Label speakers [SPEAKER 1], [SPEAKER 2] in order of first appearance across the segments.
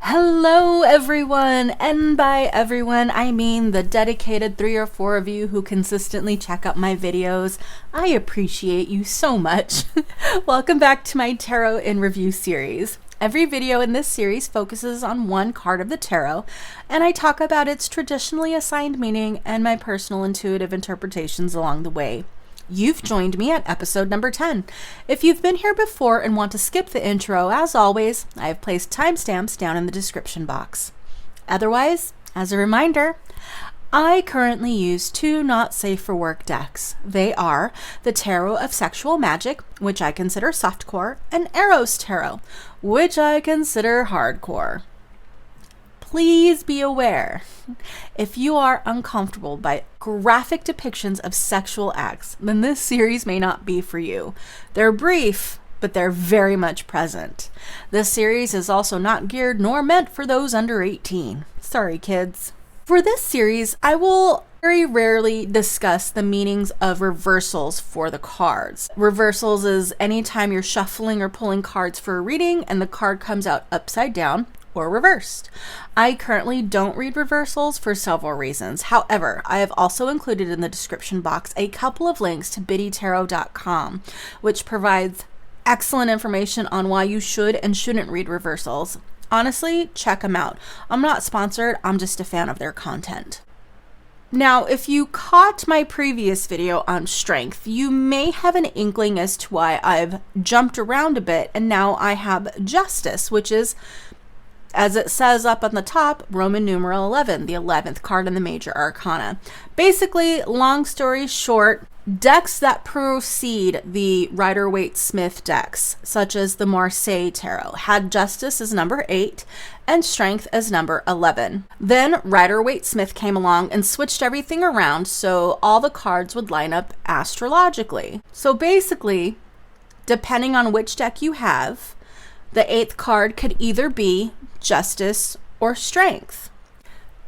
[SPEAKER 1] Hello everyone, and by everyone I mean the dedicated 3 or 4 of you who consistently check out my videos. I appreciate you so much. Welcome back to my Tarot in Review series. Every video in this series focuses on one card of the tarot, and I talk about its traditionally assigned meaning and my personal intuitive interpretations along the way. You've joined me at episode number 10. If you've been here before and want to skip the intro, as always, I have placed timestamps down in the description box. Otherwise, as a reminder, I currently use 2 not safe for work decks. They are the Tarot of Sexual Magic, which I consider softcore, and Eros Tarot, which I consider hardcore. Please be aware, if you are uncomfortable by graphic depictions of sexual acts, then this series may not be for you. They're brief, but they're very much present. This series is also not geared nor meant for those under 18. Sorry, kids. For this series, I will very rarely discuss the meanings of reversals for the cards. Reversals is anytime you're shuffling or pulling cards for a reading and the card comes out upside down or reversed. I currently don't read reversals for several reasons. However, I have also included in the description box a couple of links to biddytarot.com, which provides excellent information on why you should and shouldn't read reversals. Honestly, check them out. I'm not sponsored, I'm just a fan of their content. Now, if you caught my previous video on strength, you may have an inkling as to why I've jumped around a bit, and now I have justice, which is, as it says up on the top, Roman numeral 11, the 11th card in the major arcana. Basically, long story short, decks that precede the Rider-Waite-Smith decks, such as the Marseille Tarot, had justice as number 8 and strength as number 11. Then Rider-Waite-Smith came along and switched everything around so all the cards would line up astrologically. So basically, depending on which deck you have, the 8th card could either be justice or strength.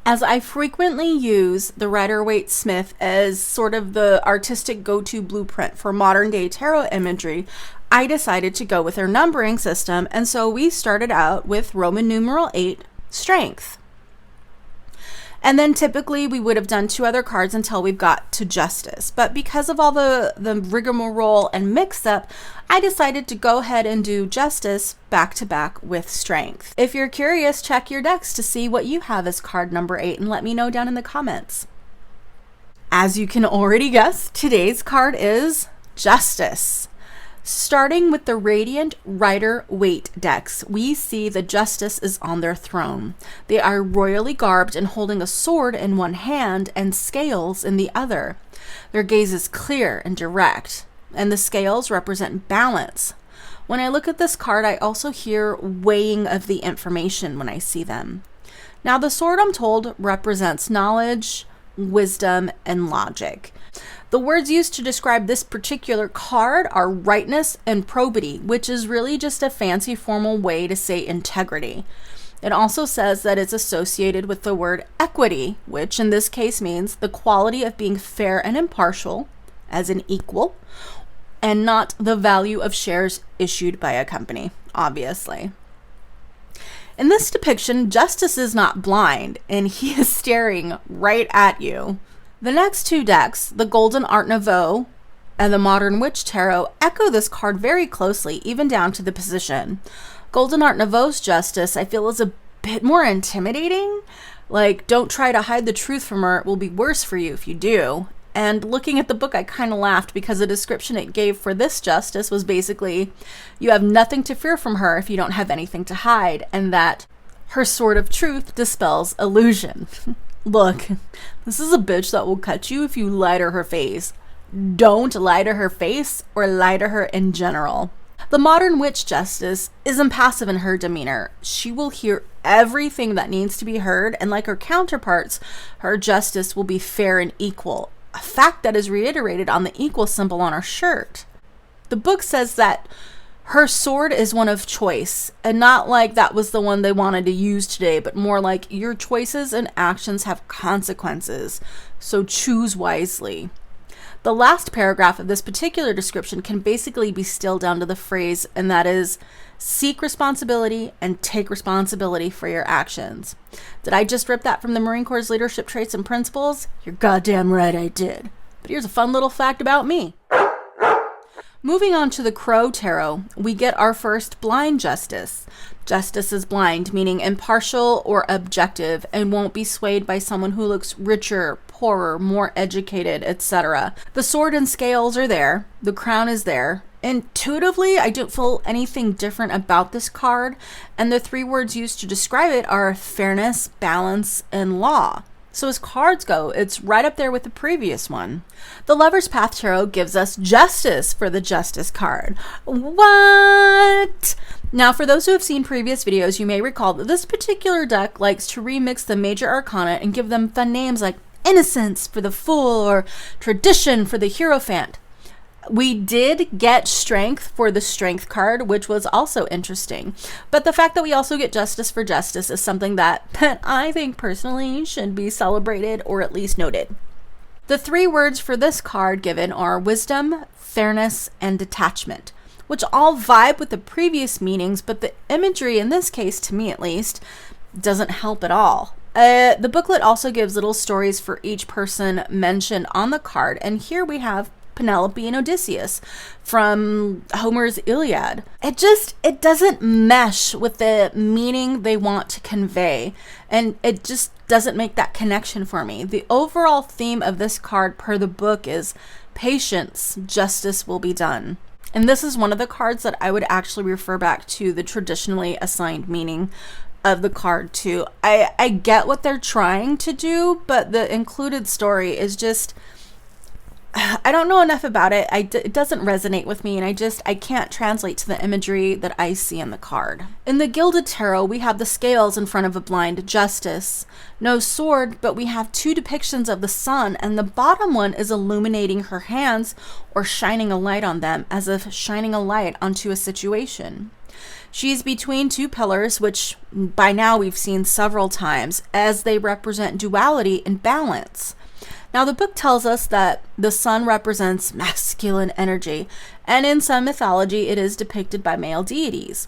[SPEAKER 1] As I frequently use the Rider-Waite-Smith as sort of the artistic go-to blueprint for modern day tarot imagery, I decided to go with their numbering system, and so we started out with Roman numeral 8, strength. And then typically we would have done 2 other cards until we got to justice. But because of all the rigmarole and mix-up, I decided to go ahead and do justice back to back with strength. If you're curious, check your decks to see what you have as card number 8 and let me know down in the comments. As you can already guess, today's card is justice. Starting with the Radiant Rider-Waite decks, we see the Justice is on their throne. They are royally garbed and holding a sword in one hand and scales in the other. Their gaze is clear and direct, and the scales represent balance. When I look at this card, I also hear weighing of the information when I see them. Now, the sword, I'm told, represents knowledge, wisdom, and logic. The words used to describe this particular card are rightness and probity, which is really just a fancy formal way to say integrity. It also says that it's associated with the word equity, which in this case means the quality of being fair and impartial, as an equal, and not the value of shares issued by a company, obviously. In this depiction, Justice is not blind, and he is staring right at you. The next 2 decks, the Golden Art Nouveau and the Modern Witch Tarot, echo this card very closely, even down to the position. Golden Art Nouveau's justice, I feel, is a bit more intimidating. Like, don't try to hide the truth from her, it will be worse for you if you do. And looking at the book, I kind of laughed because the description it gave for this justice was basically, you have nothing to fear from her if you don't have anything to hide, and that her sword of truth dispels illusion. Look, this is a bitch that will cut you if you lie to her face. Don't lie to her face or lie to her in general. The Modern Witch Justice is impassive in her demeanor. She will hear everything that needs to be heard, and like her counterparts, her justice will be fair and equal, a fact that is reiterated on the equal symbol on her shirt. The book says that her sword is one of choice, and not like that was the one they wanted to use today, but more like your choices and actions have consequences, so choose wisely. The last paragraph of this particular description can basically be distilled down to the phrase, and that is, seek responsibility and take responsibility for your actions. Did I just rip that from the Marine Corps' leadership traits and principles? You're goddamn right I did. But here's a fun little fact about me. Moving on to the Crow Tarot, we get our first blind justice. Justice is blind, meaning impartial or objective, and won't be swayed by someone who looks richer, poorer, more educated, etc. The sword and scales are there. The crown is there. Intuitively, I don't feel anything different about this card, and the 3 words used to describe it are fairness, balance, and law. So as cards go, it's right up there with the previous one. The Lover's Path Tarot gives us Justice for the Justice card. What? Now, for those who have seen previous videos, you may recall that this particular deck likes to remix the major arcana and give them fun names like Innocence for the Fool or Tradition for the Hierophant. We did get Strength for the Strength card, which was also interesting. But the fact that we also get Justice for Justice is something that I think personally should be celebrated or at least noted. The 3 words for this card given are wisdom, fairness, and detachment, which all vibe with the previous meanings, but the imagery in this case, to me at least, doesn't help at all. The booklet also gives little stories for each person mentioned on the card, and here we have Penelope and Odysseus from Homer's Iliad. It doesn't mesh with the meaning they want to convey, and it just doesn't make that connection for me. The overall theme of this card per the book is patience, justice will be done. And this is one of the cards that I would actually refer back to the traditionally assigned meaning of the card too. I get what they're trying to do, but the included story is just, I don't know enough about it. It doesn't resonate with me, and I can't translate to the imagery that I see in the card. In the Gilded Tarot, we have the scales in front of a blind justice. No sword, but we have 2 depictions of the sun, and the bottom one is illuminating her hands or shining a light on them, as if shining a light onto a situation. She's between 2 pillars, which by now we've seen several times, as they represent duality and balance. Now, the book tells us that the sun represents masculine energy, and in some mythology, it is depicted by male deities.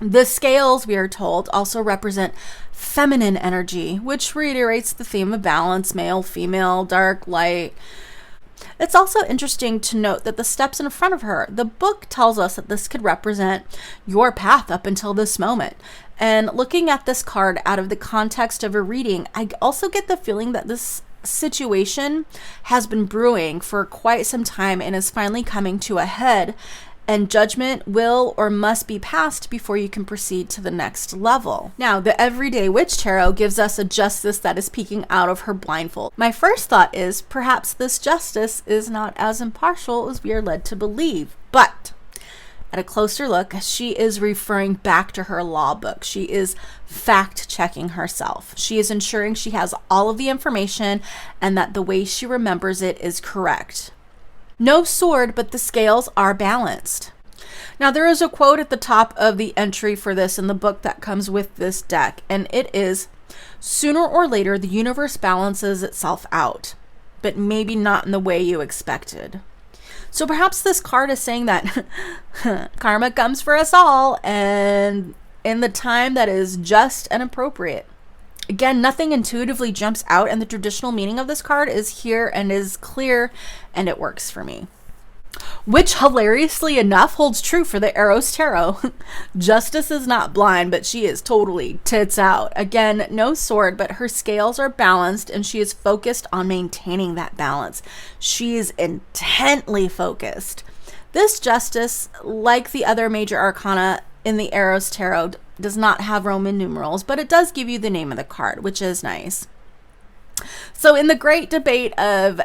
[SPEAKER 1] The scales, we are told, also represent feminine energy, which reiterates the theme of balance, male, female, dark, light. It's also interesting to note that the steps in front of her, the book tells us that this could represent your path up until this moment. And looking at this card out of the context of a reading, I also get the feeling that this situation has been brewing for quite some time and is finally coming to a head, and judgment will or must be passed before you can proceed to the next level. Now, the Everyday Witch Tarot gives us a justice that is peeking out of her blindfold. My first thought is perhaps this justice is not as impartial as we are led to believe, but at a closer look, she is referring back to her law book. She is fact-checking herself. She is ensuring she has all of the information and that the way she remembers it is correct. No sword, but the scales are balanced. Now, there is a quote at the top of the entry for this in the book that comes with this deck, and it is, "Sooner or later, the universe balances itself out, but maybe not in the way you expected." So perhaps this card is saying that karma comes for us all, and in the time that is just and appropriate. Again, nothing intuitively jumps out, and the traditional meaning of this card is here and is clear, and it works for me. Which, hilariously enough, holds true for the Eros Tarot. Justice is not blind, but she is totally tits out. Again, no sword, but her scales are balanced, and she is focused on maintaining that balance. She is intently focused. This justice, like the other major arcana in the Eros Tarot, does not have Roman numerals, but it does give you the name of the card, which is nice. So in the great debate of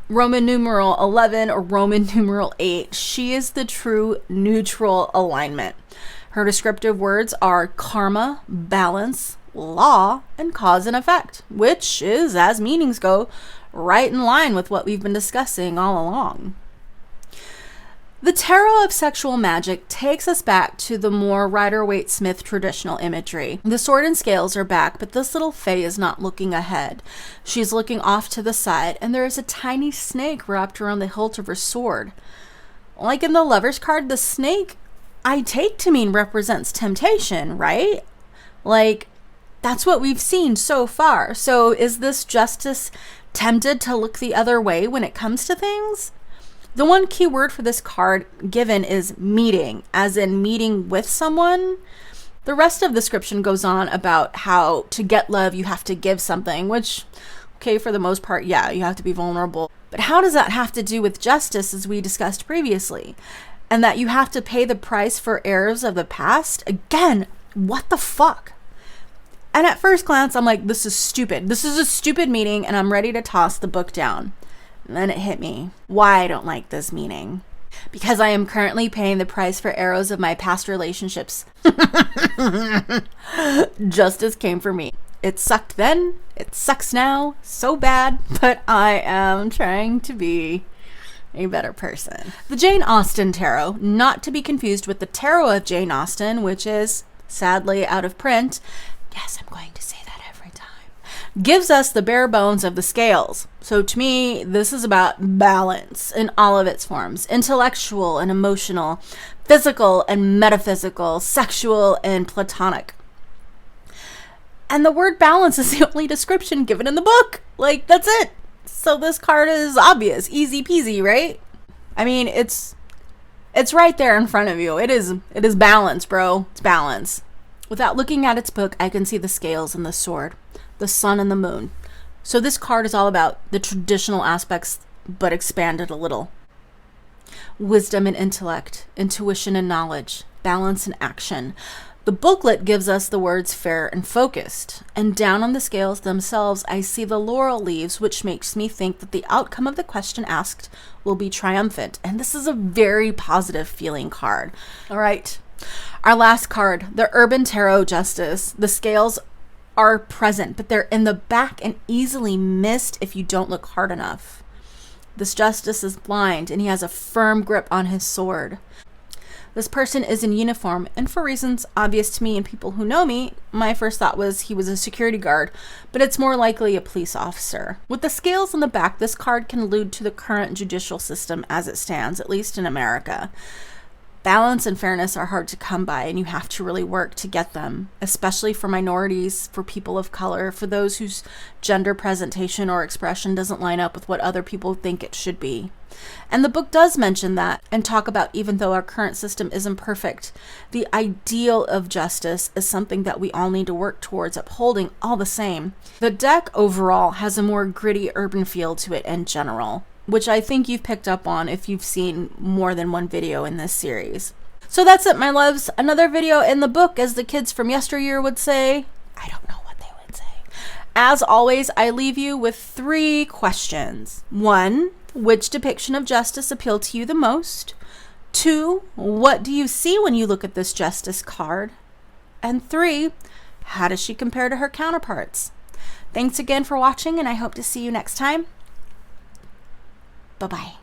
[SPEAKER 1] Roman numeral 11 or Roman numeral 8, she is the true neutral alignment. Her descriptive words are karma, balance, law, and cause and effect, which is, as meanings go, right in line with what we've been discussing all along. The Tarot of Sexual Magic takes us back to the more Rider-Waite-Smith traditional imagery. The sword and scales are back, but this little fae is not looking ahead. She's looking off to the side, and there is a tiny snake wrapped around the hilt of her sword. Like in the Lover's card, the snake I take to mean represents temptation, right? Like, that's what we've seen so far. So is this Justice tempted to look the other way when it comes to things? The one key word for this card given is meeting, as in meeting with someone. The rest of the description goes on about how to get love, you have to give something, which, okay, for the most part, yeah, you have to be vulnerable. But how does that have to do with justice, as we discussed previously? And that you have to pay the price for errors of the past? Again, what the fuck? And at first glance, I'm like, this is stupid. This is a stupid meaning, and I'm ready to toss the book down. And then it hit me why I don't like this meaning. Because I am currently paying the price for arrows of my past relationships. Justice came for me. It sucked then, it sucks now, so bad, but I am trying to be a better person. The Jane Austen Tarot, not to be confused with the Tarot of Jane Austen, which is sadly out of print. Yes, I'm going to say that every time. Gives us the bare bones of the scales. So to me, this is about balance in all of its forms. Intellectual and emotional, physical and metaphysical, sexual and platonic. And the word balance is the only description given in the book. Like, that's it. So this card is obvious, easy peasy, right? I mean, it's right there in front of you. It is balance, bro. It's balance. Without looking at its book, I can see the scales and the sword, the sun and the moon. So this card is all about the traditional aspects, but expanded a little. Wisdom and intellect, intuition and knowledge, balance and action. The booklet gives us the words fair and focused. And down on the scales themselves, I see the laurel leaves, which makes me think that the outcome of the question asked will be triumphant. And this is a very positive feeling card. All right. Our last card, the Urban Tarot Justice. The scales are present, but they're in the back and easily missed if you don't look hard enough. This justice is blind, and he has a firm grip on his sword. This person is in uniform, and for reasons obvious to me and people who know me, my first thought was he was a security guard, but it's more likely a police officer. With the scales on the back, this card can allude to the current judicial system as it stands, at least in America. Balance and fairness are hard to come by, and you have to really work to get them, especially for minorities, for people of color, for those whose gender presentation or expression doesn't line up with what other people think it should be. And the book does mention that and talk about, even though our current system isn't perfect, the ideal of justice is something that we all need to work towards upholding all the same. The deck overall has a more gritty urban feel to it in general, which I think you've picked up on if you've seen more than one video in this series. So that's it, my loves. Another video in the book, as the kids from yesteryear would say. I don't know what they would say. As always, I leave you with 3 questions. 1, which depiction of justice appealed to you the most? 2, what do you see when you look at this justice card? And 3, how does she compare to her counterparts? Thanks again for watching, and I hope to see you next time. Bye-bye.